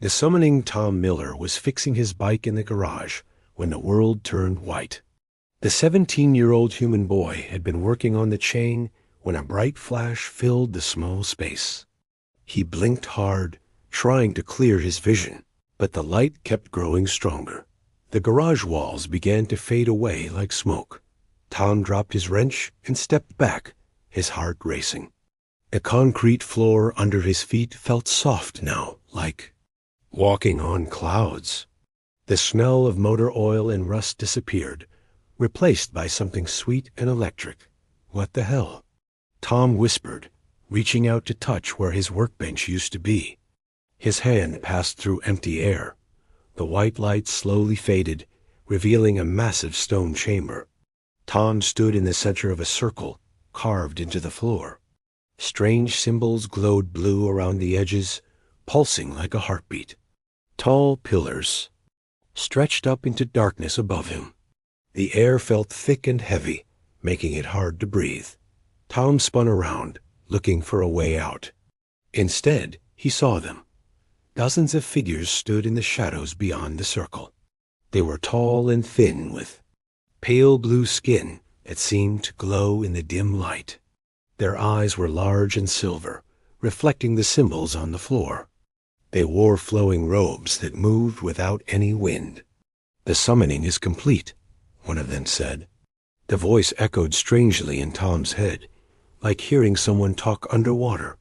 The summoning Tom Miller was fixing his bike in the garage when the world turned white. The 17-year-old human boy had been working on the chain when a bright flash filled the small space. He blinked hard, trying to clear his vision, but the light kept growing stronger. The garage walls began to fade away like smoke. Tom dropped his wrench and stepped back, his heart racing. The concrete floor under his feet felt soft now, like walking on clouds. The smell of motor oil and rust disappeared, replaced by something sweet and electric. What the hell? Tom whispered, reaching out to touch where his workbench used to be. His hand passed through empty air. The white light slowly faded, revealing a massive stone chamber. Tom stood in the center of a circle, carved into the floor. Strange symbols glowed blue around the edges, pulsing like a heartbeat. Tall pillars stretched up into darkness above him. The air felt thick and heavy, making it hard to breathe. Tom spun around, looking for a way out. Instead, he saw them. Dozens of figures stood in the shadows beyond the circle. They were tall and thin, with pale blue skin that seemed to glow in the dim light. Their eyes were large and silver, reflecting the symbols on the floor. They wore flowing robes that moved without any wind. "The summoning is complete," one of them said. The voice echoed strangely in Tom's head, like hearing someone talk underwater.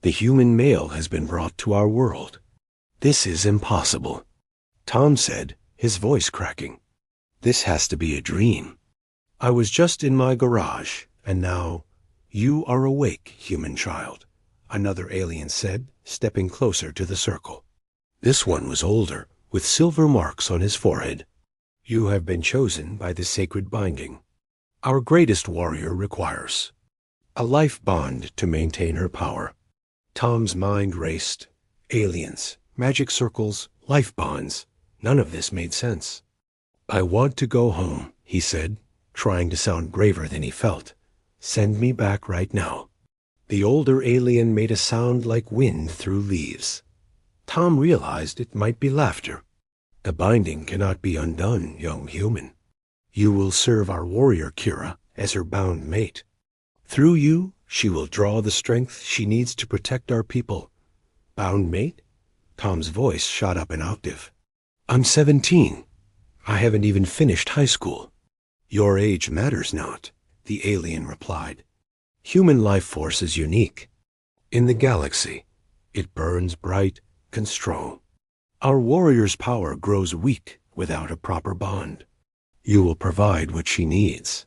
"The human male has been brought to our world." "This is impossible," Tom said, his voice cracking. "This has to be a dream. I was just in my garage, and now you are awake, human child," another alien said, stepping closer to the circle. This one was older, with silver marks on his forehead. "You have been chosen by the sacred binding. Our greatest warrior requires a life bond to maintain her power." Tom's mind raced. Aliens, magic circles, life bonds. None of this made sense. "I want to go home," he said, trying to sound braver than he felt. "Send me back right now." The older alien made a sound like wind through leaves. Tom realized it might be laughter. "The binding cannot be undone, young human. You will serve our warrior Kira as her bound mate. Through you, she will draw the strength she needs to protect our people." "Bound mate?" Tom's voice shot up an octave. "I'm 17. I haven't even finished high school." "Your age matters not," the alien replied. "Human life force is unique. In the galaxy, it burns bright and strong. Our warrior's power grows weak without a proper bond. You will provide what she needs."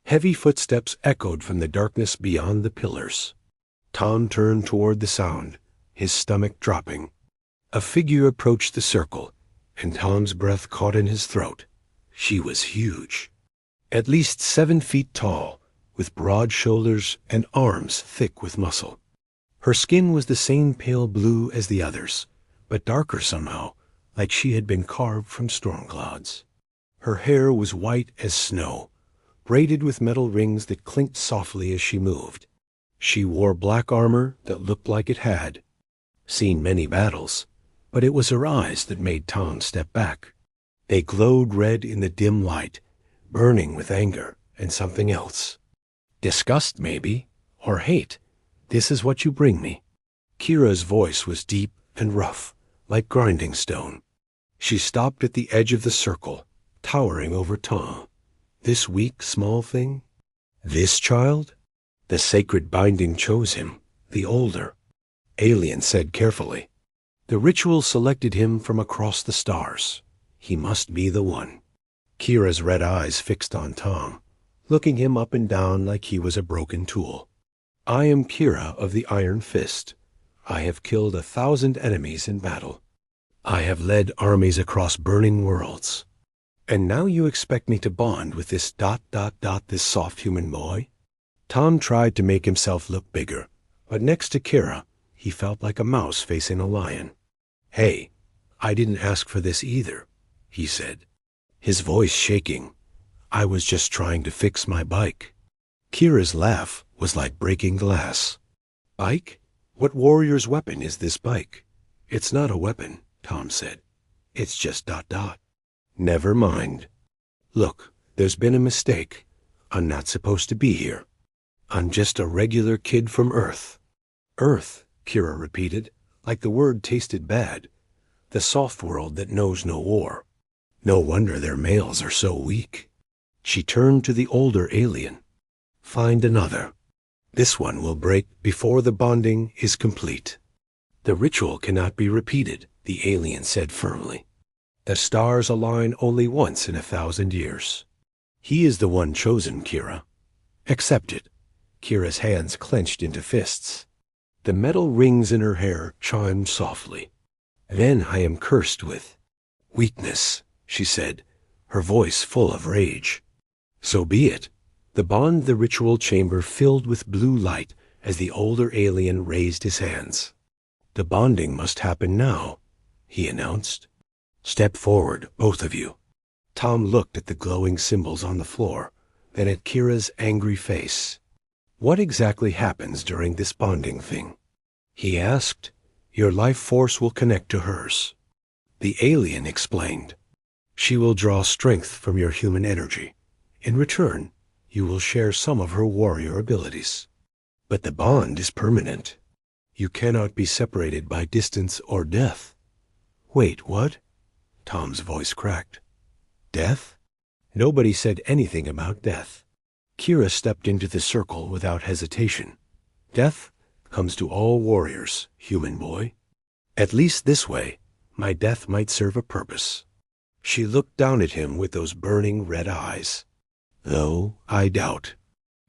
Heavy footsteps echoed from the darkness beyond the pillars. Tom turned toward the sound, his stomach dropping. A figure approached the circle, and Tom's breath caught in his throat. She was huge. At least 7 feet tall, with broad shoulders and arms thick with muscle. Her skin was the same pale blue as the others, but darker somehow, like she had been carved from storm clouds. Her hair was white as snow, braided with metal rings that clinked softly as she moved. She wore black armor that looked like it had seen many battles, but it was her eyes that made Tom step back. They glowed red in the dim light, burning with anger and something else. Disgust, maybe, or hate. "This is what you bring me." Kira's voice was deep and rough, like grinding stone. She stopped at the edge of the circle, towering over Tom. This weak, small thing? This child? The sacred binding chose him, the older. Alien said carefully. The ritual selected him from across the stars. He must be the one. Kira's red eyes fixed on Tom, looking him up and down like he was a broken tool. "I am Kira of the Iron Fist. I have killed 1,000 enemies in battle. I have led armies across burning worlds. And now you expect me to bond with this ... this soft human boy?" Tom tried to make himself look bigger, but next to Kira, he felt like a mouse facing a lion. "Hey, I didn't ask for this either," he said, his voice shaking. "I was just trying to fix my bike." Kira's laugh was like breaking glass. "Bike? What warrior's weapon is this bike?" "It's not a weapon. Tom said. It's just ... Never mind. Look, there's been a mistake. I'm not supposed to be here. I'm just a regular kid from Earth. Earth, Kira repeated, like the word tasted bad. The soft world that knows no war. No wonder their males are so weak. She turned to the older alien. Find another. This one will break before the bonding is complete. The ritual cannot be repeated, the alien said firmly. The stars align only once in 1,000 years. He is the one chosen, Kira. Accept it. Kira's hands clenched into fists. The metal rings in her hair chimed softly. Then I am cursed with weakness, she said, her voice full of rage. So be it. The ritual chamber filled with blue light as the older alien raised his hands. The bonding must happen now, he announced. Step forward, both of you. Tom looked at the glowing symbols on the floor, then at Kira's angry face. What exactly happens during this bonding thing? He asked. Your life force will connect to hers. The alien explained. She will draw strength from your human energy. In return, you will share some of her warrior abilities. But the bond is permanent. You cannot be separated by distance or death. Wait, what? Tom's voice cracked. Death? Nobody said anything about death. Kira stepped into the circle without hesitation. Death comes to all warriors, human boy. At least this way, my death might serve a purpose. She looked down at him with those burning red eyes. Though I doubt.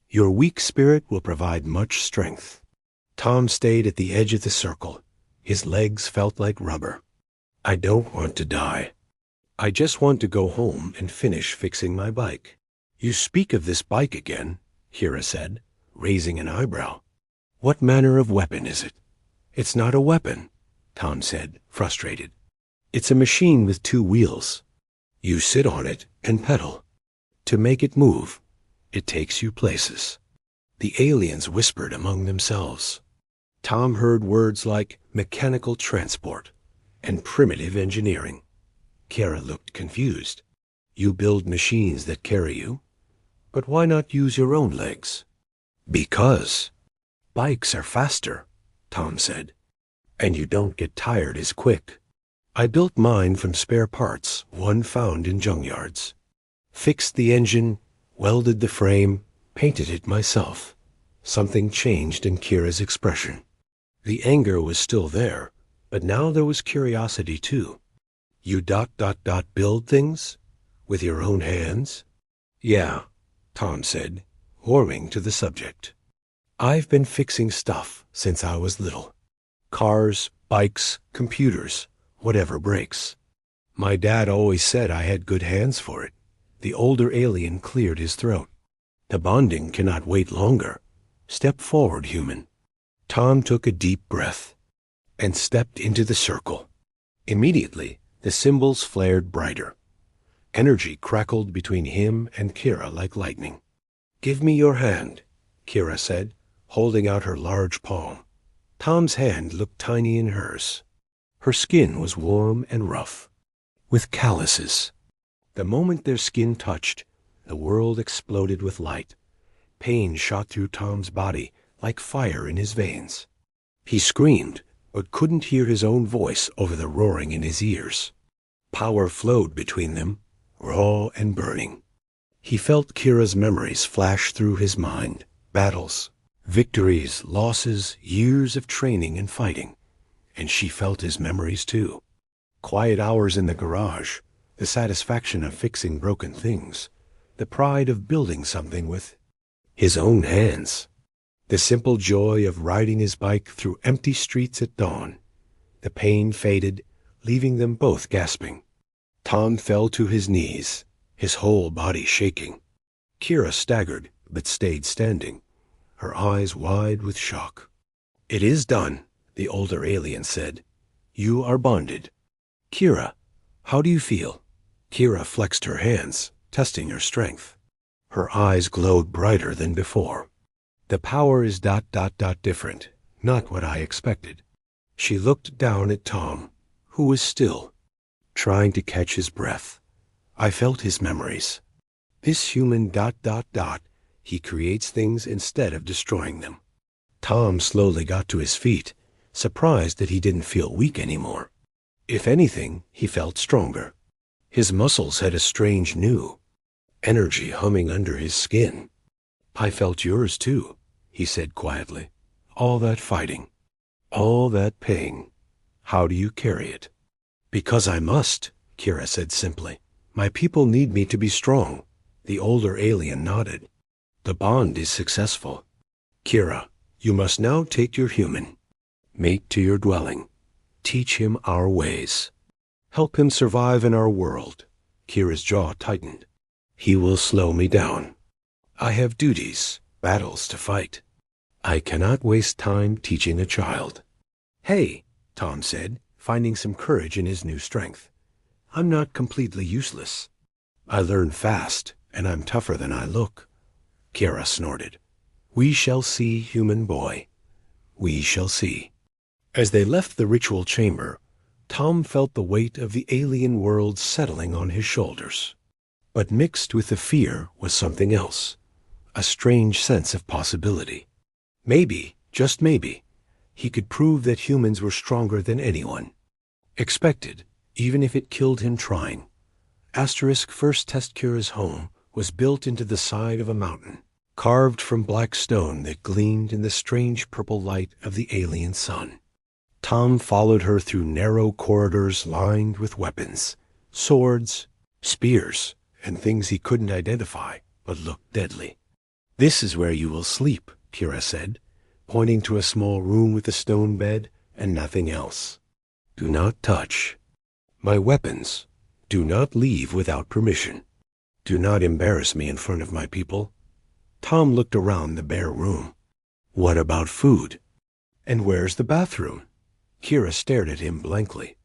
Your weak spirit will provide much strength. Tom stayed at the edge of the circle. His legs felt like rubber. I don't want to die. I just want to go home and finish fixing my bike. You speak of this bike again, Kira said, raising an eyebrow. What manner of weapon is it? It's not a weapon, Tom said, frustrated. It's a machine with 2 wheels. You sit on it and pedal. To make it move, it takes you places. The aliens whispered among themselves. Tom heard words like mechanical transport and primitive engineering. Kira looked confused. You build machines that carry you? But why not use your own legs? Because bikes are faster, Tom said, and you don't get tired as quick. I built mine from spare parts, one found in junkyards. Fixed the engine, welded the frame, painted it myself. Something changed in Kira's expression. The anger was still there, but now there was curiosity too. You ... build things? With your own hands? Yeah, Tom said, warming to the subject. I've been fixing stuff since I was little. Cars, bikes, computers, whatever breaks. My dad always said I had good hands for it. The older alien cleared his throat. The bonding cannot wait longer. Step forward, human. Tom took a deep breath and stepped into the circle. Immediately, the symbols flared brighter. Energy crackled between him and Kira like lightning. Give me your hand, Kira said, holding out her large palm. Tom's hand looked tiny in hers. Her skin was warm and rough, with calluses. The moment their skin touched, the world exploded with light. Pain shot through Tom's body like fire in his veins. He screamed, but couldn't hear his own voice over the roaring in his ears. Power flowed between them, raw and burning. He felt Kira's memories flash through his mind. Battles, victories, losses, years of training and fighting. And she felt his memories too. Quiet hours in the garage, the satisfaction of fixing broken things, the pride of building something with his own hands, the simple joy of riding his bike through empty streets at dawn. The pain faded, leaving them both gasping. Tom fell to his knees, his whole body shaking. Kira staggered, but stayed standing, her eyes wide with shock. It is done, the older alien said. You are bonded. Kira, how do you feel? Kira flexed her hands, testing her strength. Her eyes glowed brighter than before. The power is ... different, not what I expected. She looked down at Tom, who was still, trying to catch his breath. I felt his memories. This human ... He creates things instead of destroying them. Tom slowly got to his feet, surprised that he didn't feel weak anymore. If anything, he felt stronger. His muscles had a strange new energy humming under his skin. I felt yours too, he said quietly. All that fighting, all that pain. How do you carry it? Because I must, Kira said simply. My people need me to be strong. The older alien nodded. The bond is successful. Kira, you must now take your human mate to your dwelling. Teach him our ways. Help him survive in our world. Kira's jaw tightened. He will slow me down. I have duties, battles to fight. I cannot waste time teaching a child. Hey, Tom said, finding some courage in his new strength. I'm not completely useless. I learn fast, and I'm tougher than I look. Kira snorted. We shall see, human boy. We shall see. As they left the ritual chamber, Tom felt the weight of the alien world settling on his shoulders. But mixed with the fear was something else, a strange sense of possibility. Maybe, just maybe, he could prove that humans were stronger than anyone. Expected, even if it killed him trying. Asterisk first test Kira's home was built into the side of a mountain, carved from black stone that gleamed in the strange purple light of the alien sun. Tom followed her through narrow corridors lined with weapons, swords, spears, and things he couldn't identify but looked deadly. This is where you will sleep, Kira said, pointing to a small room with a stone bed and nothing else. Do not touch. My weapons. Do not leave without permission. Do not embarrass me in front of my people. Tom looked around the bare room. What about food? And where's the bathroom? Kira stared at him blankly.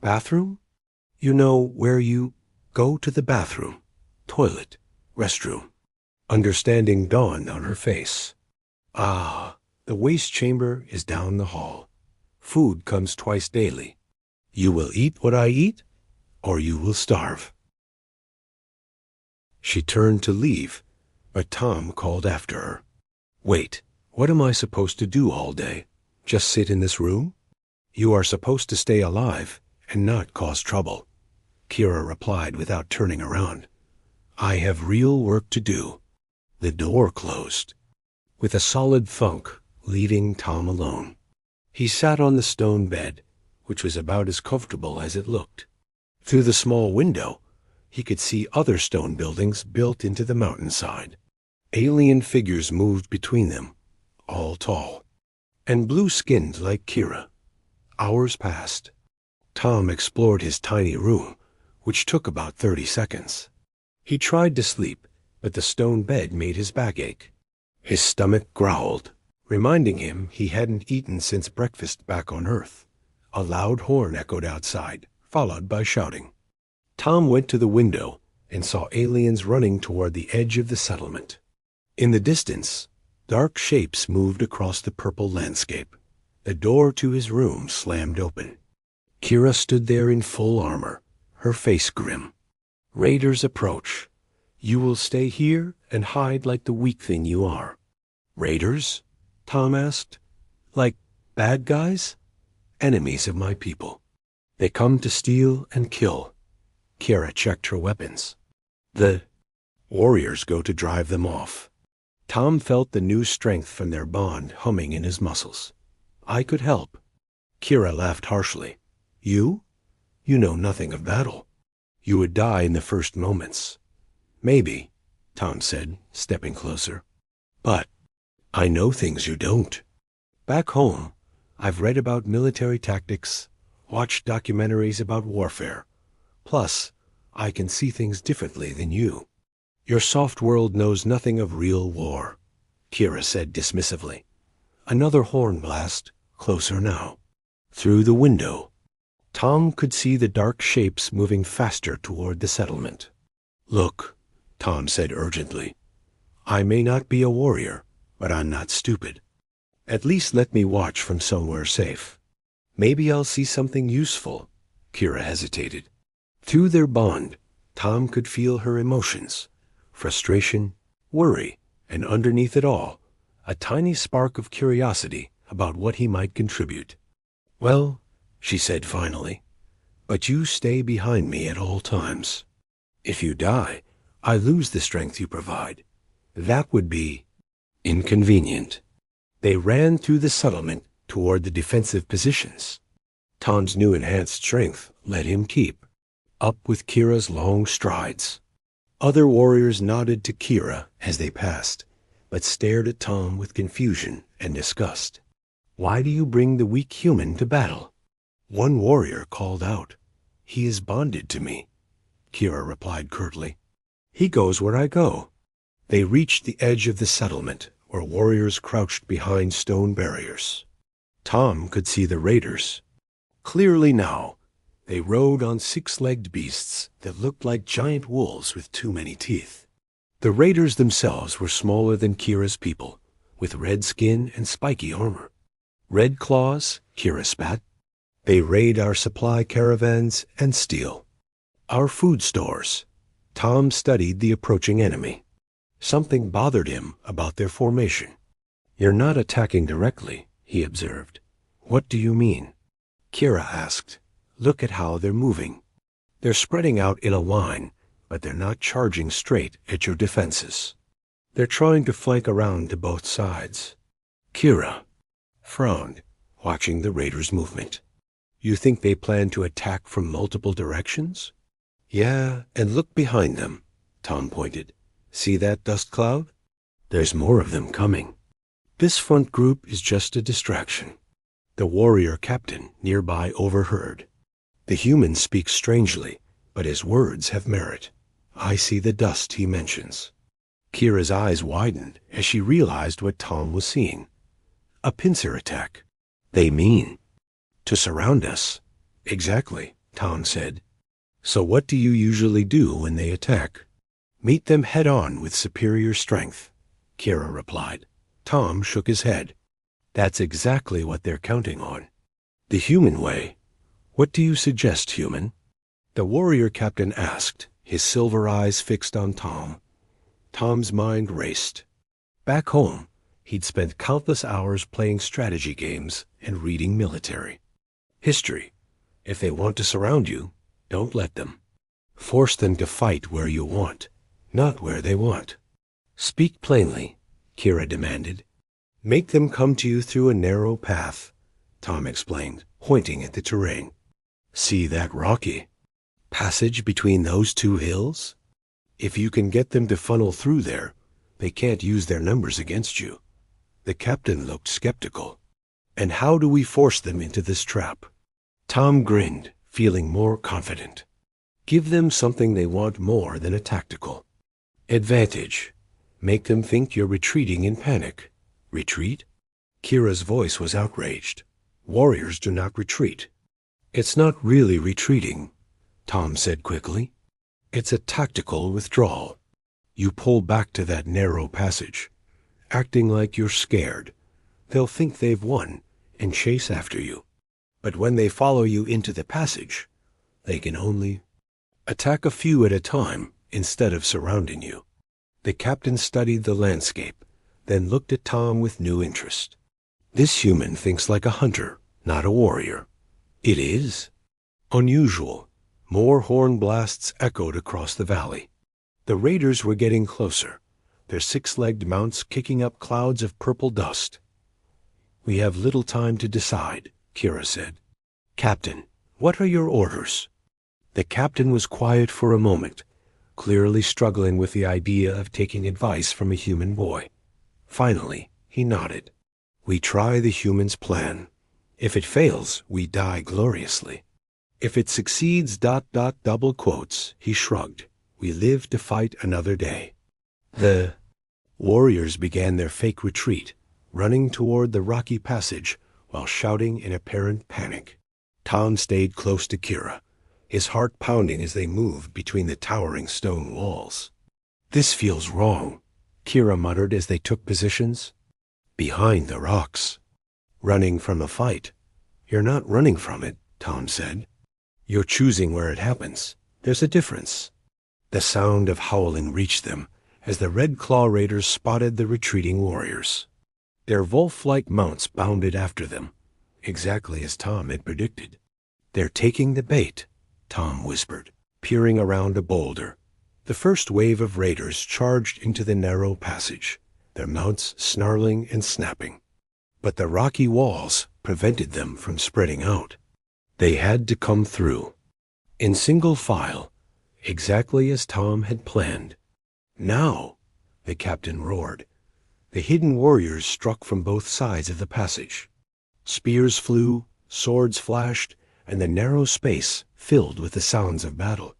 Bathroom? You know where you go to the bathroom, toilet, restroom. Understanding dawned on her face. Ah, the waste chamber is down the hall. Food comes twice daily. You will eat what I eat, or you will starve. She turned to leave, but Tom called after her. Wait, what am I supposed to do all day? Just sit in this room? You are supposed to stay alive and not cause trouble. Kira replied without turning around. I have real work to do. The door closed, with a solid thunk, leaving Tom alone. He sat on the stone bed, which was about as comfortable as it looked. Through the small window, he could see other stone buildings built into the mountainside. Alien figures moved between them, all tall, and blue-skinned like Kira. Hours passed. Tom explored his tiny room, which took about 30 seconds. He tried to sleep, but the stone bed made his back ache. His stomach growled, reminding him he hadn't eaten since breakfast back on Earth. A loud horn echoed outside, followed by shouting. Tom went to the window and saw aliens running toward the edge of the settlement. In the distance, dark shapes moved across the purple landscape. The door to his room slammed open. Kira stood there in full armor, her face grim. Raiders approach. You will stay here and hide like the weak thing you are. Raiders? Tom asked. Like bad guys? Enemies of my people. They come to steal and kill. Kira checked her weapons. The warriors go to drive them off. Tom felt the new strength from their bond humming in his muscles. I could help. Kira laughed harshly. You? You know nothing of battle. You would die in the first moments. Maybe, Tom said, stepping closer. But I know things you don't. Back home, I've read about military tactics, watched documentaries about warfare. Plus, I can see things differently than you. Your soft world knows nothing of real war, Kira said dismissively. Another horn blast, closer now. Through the window, Tom could see the dark shapes moving faster toward the settlement. Look, Tom said urgently. I may not be a warrior, but I'm not stupid. At least let me watch from somewhere safe. Maybe I'll see something useful, Kira hesitated. Through their bond, Tom could feel her emotions, frustration, worry, and underneath it all, a tiny spark of curiosity about what he might contribute. "Well," she said finally, "but you stay behind me at all times. If you die, I lose the strength you provide. That would be inconvenient." They ran through the settlement toward the defensive positions. Tom's new enhanced strength let him keep up with Kira's long strides. Other warriors nodded to Kira as they passed, but stared at Tom with confusion and disgust. "Why do you bring the weak human to battle?" One warrior called out. "He is bonded to me," Kira replied curtly. "He goes where I go." They reached the edge of the settlement, where warriors crouched behind stone barriers. Tom could see the raiders clearly now. They rode on six-legged beasts that looked like giant wolves with too many teeth. The raiders themselves were smaller than Kira's people, with red skin and spiky armor. "Red claws," Kira spat. "They raid our supply caravans and steal our food stores." Tom studied the approaching enemy. Something bothered him about their formation. "You're not attacking directly," he observed. "What do you mean?" Kira asked. "Look at how they're moving. They're spreading out in a line, but they're not charging straight at your defenses. They're trying to flank around to both sides." Kira frowned, watching the raiders' movement. "You think they plan to attack from multiple directions?" "Yeah, and look behind them," Tom pointed. "See that dust cloud? There's more of them coming. This front group is just a distraction." The warrior captain nearby overheard. "The human speaks strangely, but his words have merit. I see the dust he mentions." Kira's eyes widened as she realized what Tom was seeing. "A pincer attack. They mean to surround us." "Exactly," Tom said. "So what do you usually do when they attack?" "Meet them head-on with superior strength," Kira replied. Tom shook his head. "That's exactly what they're counting on. The human way. What do you suggest, human?" The warrior captain asked, his silver eyes fixed on Tom. Tom's mind raced. Back home, he'd spent countless hours playing strategy games and reading military history. If they want to surround you, don't let them. Force them to fight where you want, not where they want. "Speak plainly," Kira demanded. "Make them come to you through a narrow path," Tom explained, pointing at the terrain. "See that rocky passage between those two hills? If you can get them to funnel through there, they can't use their numbers against you." The captain looked skeptical. "And how do we force them into this trap?" Tom grinned, feeling more confident. "Give them something they want more than a tactical advantage. Make them think you're retreating in panic." "Retreat?" Kira's voice was outraged. "Warriors do not retreat." "It's not really retreating," Tom said quickly. "It's a tactical withdrawal. You pull back to that narrow passage, acting like you're scared. They'll think they've won and chase after you. But when they follow you into the passage, they can only attack a few at a time instead of surrounding you." The captain studied the landscape, then looked at Tom with new interest. "This human thinks like a hunter, not a warrior." "It is?" Unusual. More horn blasts echoed across the valley. The raiders were getting closer, their six-legged mounts kicking up clouds of purple dust. "We have little time to decide," Kira said. "Captain, what are your orders?" The captain was quiet for a moment, clearly struggling with the idea of taking advice from a human boy. Finally, he nodded. "We try the human's plan. If it fails, we die gloriously. If it succeeds, double quotes," he shrugged. "We live to fight another day." The warriors began their fake retreat, running toward the rocky passage while shouting in apparent panic. Tom stayed close to Kira, his heart pounding as they moved between the towering stone walls. "This feels wrong," Kira muttered as they took positions. "Behind the rocks." "Running from a fight." "You're not running from it," Tom said. You're choosing where it happens. There's a difference. The sound of howling reached them as the Red Claw Raiders spotted the retreating warriors. Their wolf-like mounts bounded after them, exactly as Tom had predicted. "They're taking the bait," Tom whispered, peering around a boulder. The first wave of raiders charged into the narrow passage, their mounts snarling and snapping. But the rocky walls prevented them from spreading out. They had to come through, in single file, exactly as Tom had planned. "Now!" the captain roared. The hidden warriors struck from both sides of the passage. Spears flew, swords flashed, and the narrow space filled with the sounds of battle.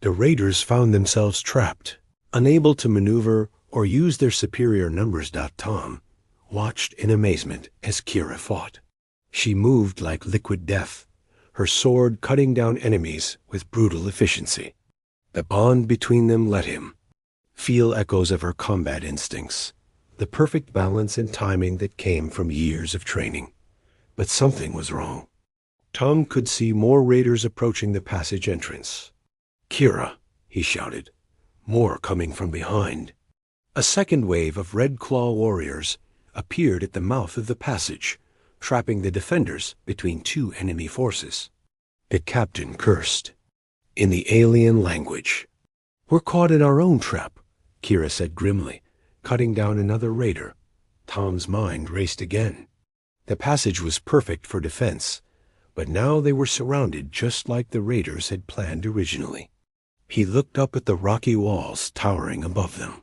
The raiders found themselves trapped, unable to maneuver or use their superior numbers. Tom watched in amazement as Kira fought. She moved like liquid death, her sword cutting down enemies with brutal efficiency. The bond between them let him feel echoes of her combat instincts, the perfect balance and timing that came from years of training. But something was wrong. Tom could see more raiders approaching the passage entrance. "Kira," he shouted, "more coming from behind." A second wave of Red Claw warriors appeared at the mouth of the passage, trapping the defenders between two enemy forces. The captain cursed, in the alien language. "We're caught in our own trap," Kira said grimly, cutting down another raider. Tom's mind raced again. The passage was perfect for defense, but now they were surrounded just like the raiders had planned originally. He looked up at the rocky walls towering above them.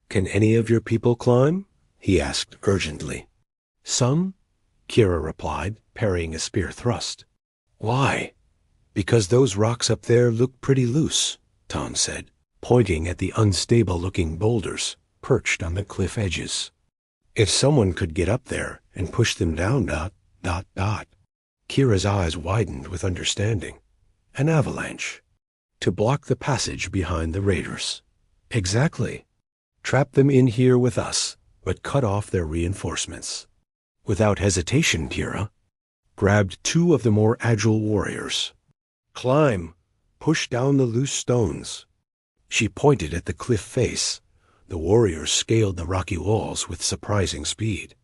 "Can any of your people climb?" he asked urgently. "Some," Kira replied, parrying a spear thrust. "Why?" "Because those rocks up there look pretty loose," Tom said, pointing at the unstable-looking boulders perched on the cliff edges. "If someone could get up there and push them down, ... Kira's eyes widened with understanding. "An avalanche. To block the passage behind the raiders." "Exactly. Trap them in here with us, but cut off their reinforcements." Without hesitation, Kira grabbed two of the more agile warriors. "Climb! Push down the loose stones." She pointed at the cliff face. The warriors scaled the rocky walls with surprising speed.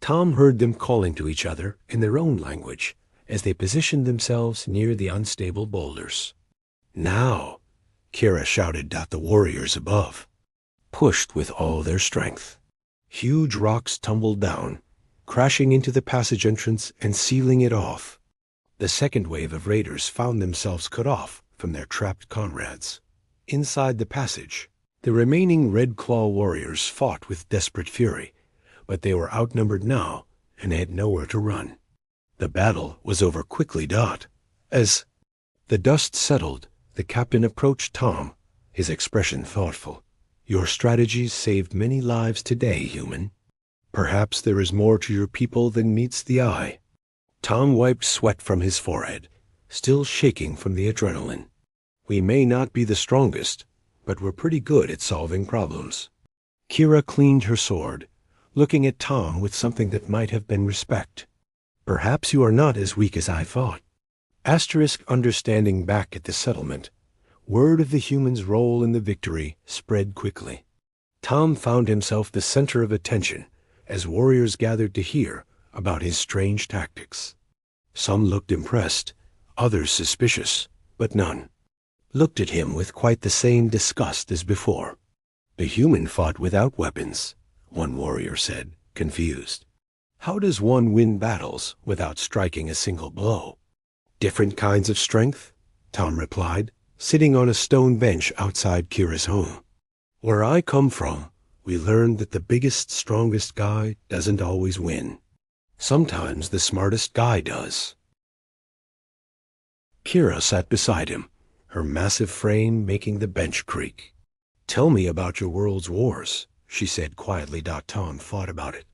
Tom heard them calling to each other in their own language as they positioned themselves near the unstable boulders. "Now!" Kira shouted at the warriors above, pushed with all their strength. Huge rocks tumbled down, crashing into the passage entrance and sealing it off. The second wave of raiders found themselves cut off from their trapped comrades. Inside the passage, the remaining Red Claw warriors fought with desperate fury, but they were outnumbered now and had nowhere to run. The battle was over quickly. As the dust settled, the captain approached Tom, his expression thoughtful. "Your strategies saved many lives today, human. Perhaps there is more to your people than meets the eye." Tom wiped sweat from his forehead, still shaking from the adrenaline. "We may not be the strongest, but we're pretty good at solving problems." Kira cleaned her sword, looking at Tom with something that might have been respect. "Perhaps you are not as weak as I thought." Understanding back at the settlement, word of the humans' role in the victory spread quickly. Tom found himself the center of attention as warriors gathered to hear about his strange tactics. Some looked impressed, others suspicious, but none looked at him with quite the same disgust as before. "The human fought without weapons," one warrior said, confused. "How does one win battles without striking a single blow?" "Different kinds of strength," Tom replied, sitting on a stone bench outside Kira's home. "Where I come from, we learned that the biggest, strongest guy doesn't always win. Sometimes the smartest guy does." Kira sat beside him, her massive frame making the bench creak. "Tell me about your world's wars," she said quietly. Tom thought about it.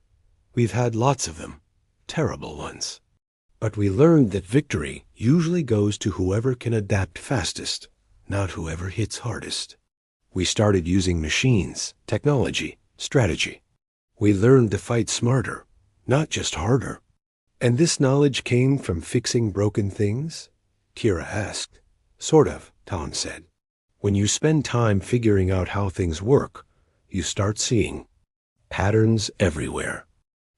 "We've had lots of them, terrible ones. But we learned that victory usually goes to whoever can adapt fastest, not whoever hits hardest. We started using machines, technology, strategy. We learned to fight smarter, not just harder. And this knowledge came from fixing broken things. Kira asked. Sort of, Tom said. When you spend time figuring out how things work, you start seeing patterns everywhere.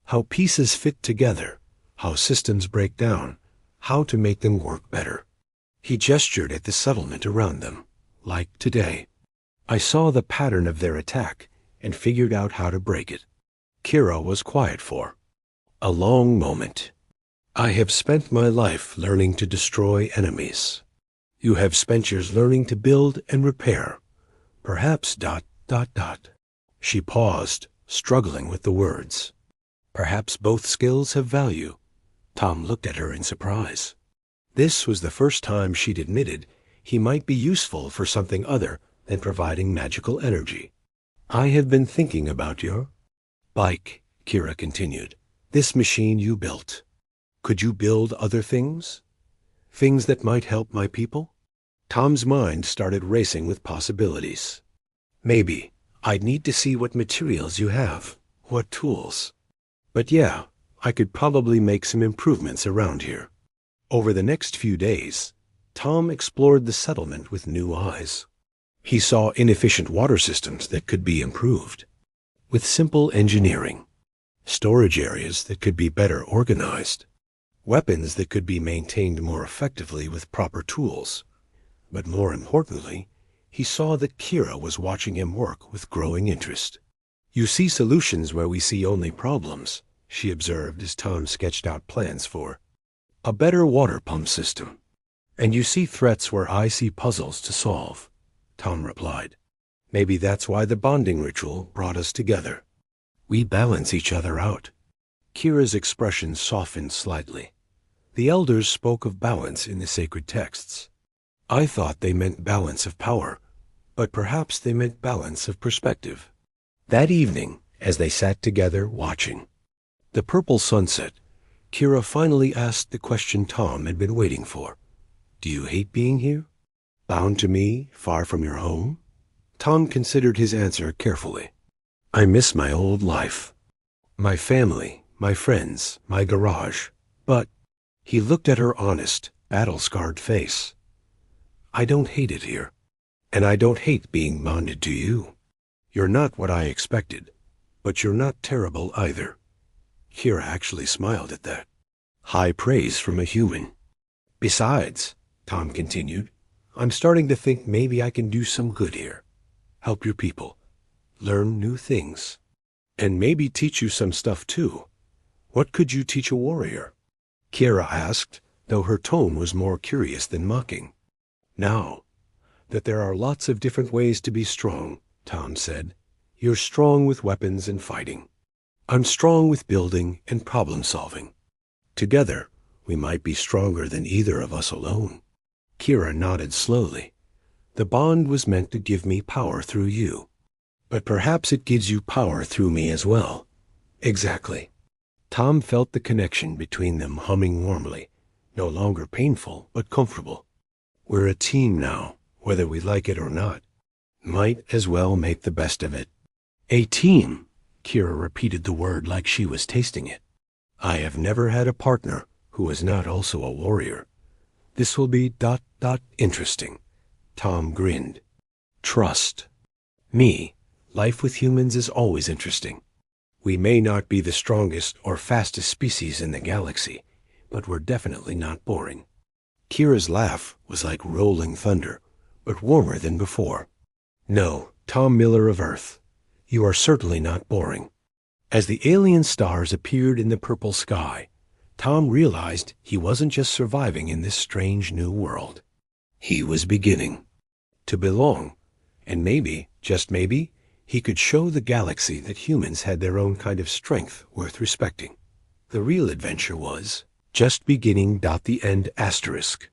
How pieces fit together, how systems break down, how to make them work better. He gestured at the settlement around them, like today. I saw the pattern of their attack and figured out how to break it. Kira was quiet for a long moment. I have spent my life learning to destroy enemies. You have spent yours learning to build and repair. Perhaps ... She paused, struggling with the words. Perhaps both skills have value. Tom looked at her in surprise. This was the first time she'd admitted he might be useful for something other than providing magical energy. I have been thinking about your bike, Kira continued. This machine you built. Could you build other things? Things that might help my people? Tom's mind started racing with possibilities. Maybe. I'd need to see what materials you have, what tools. But yeah, I could probably make some improvements around here. Over the next few days, Tom explored the settlement with new eyes. He saw inefficient water systems that could be improved, with simple engineering, storage areas that could be better organized, weapons that could be maintained more effectively with proper tools. But more importantly, he saw that Kira was watching him work with growing interest. You see solutions where we see only problems, she observed as Tom sketched out plans for a better water pump system. And you see threats where I see puzzles to solve, Tom replied. Maybe that's why the bonding ritual brought us together. We balance each other out. Kira's expression softened slightly. The elders spoke of balance in the sacred texts. I thought they meant balance of power, but perhaps they meant balance of perspective. That evening, as they sat together watching the purple sunset, Kira finally asked the question Tom had been waiting for. Do you hate being here? Bound to me, far from your home? Tom considered his answer carefully. I miss my old life. My family, my friends, my garage. But he looked at her honest, battle-scarred face. I don't hate it here. And I don't hate being bonded to you. You're not what I expected, but you're not terrible either. Kira actually smiled at that. High praise from a human. Besides, Tom continued, I'm starting to think maybe I can do some good here. Help your people. Learn new things. And maybe teach you some stuff too. What could you teach a warrior? Kira asked, though her tone was more curious than mocking. Now, that there are lots of different ways to be strong, Tom said. You're strong with weapons and fighting. I'm strong with building and problem-solving. Together, we might be stronger than either of us alone. Kira nodded slowly. The bond was meant to give me power through you. But perhaps it gives you power through me as well. Exactly. Tom felt the connection between them humming warmly, no longer painful, but comfortable. We're a team now, whether we like it or not. Might as well make the best of it. A team, Kira repeated the word like she was tasting it. I have never had a partner who was not also a warrior. This will be ... interesting. Tom grinned. Trust. Me, life with humans is always interesting. We may not be the strongest or fastest species in the galaxy, but we're definitely not boring. Kira's laugh was like rolling thunder, but warmer than before. No, Tom Miller of Earth, you are certainly not boring. As the alien stars appeared in the purple sky, Tom realized he wasn't just surviving in this strange new world. He was beginning to belong, and maybe, just maybe, he could show the galaxy that humans had their own kind of strength worth respecting. The real adventure was just beginning. The end asterisk.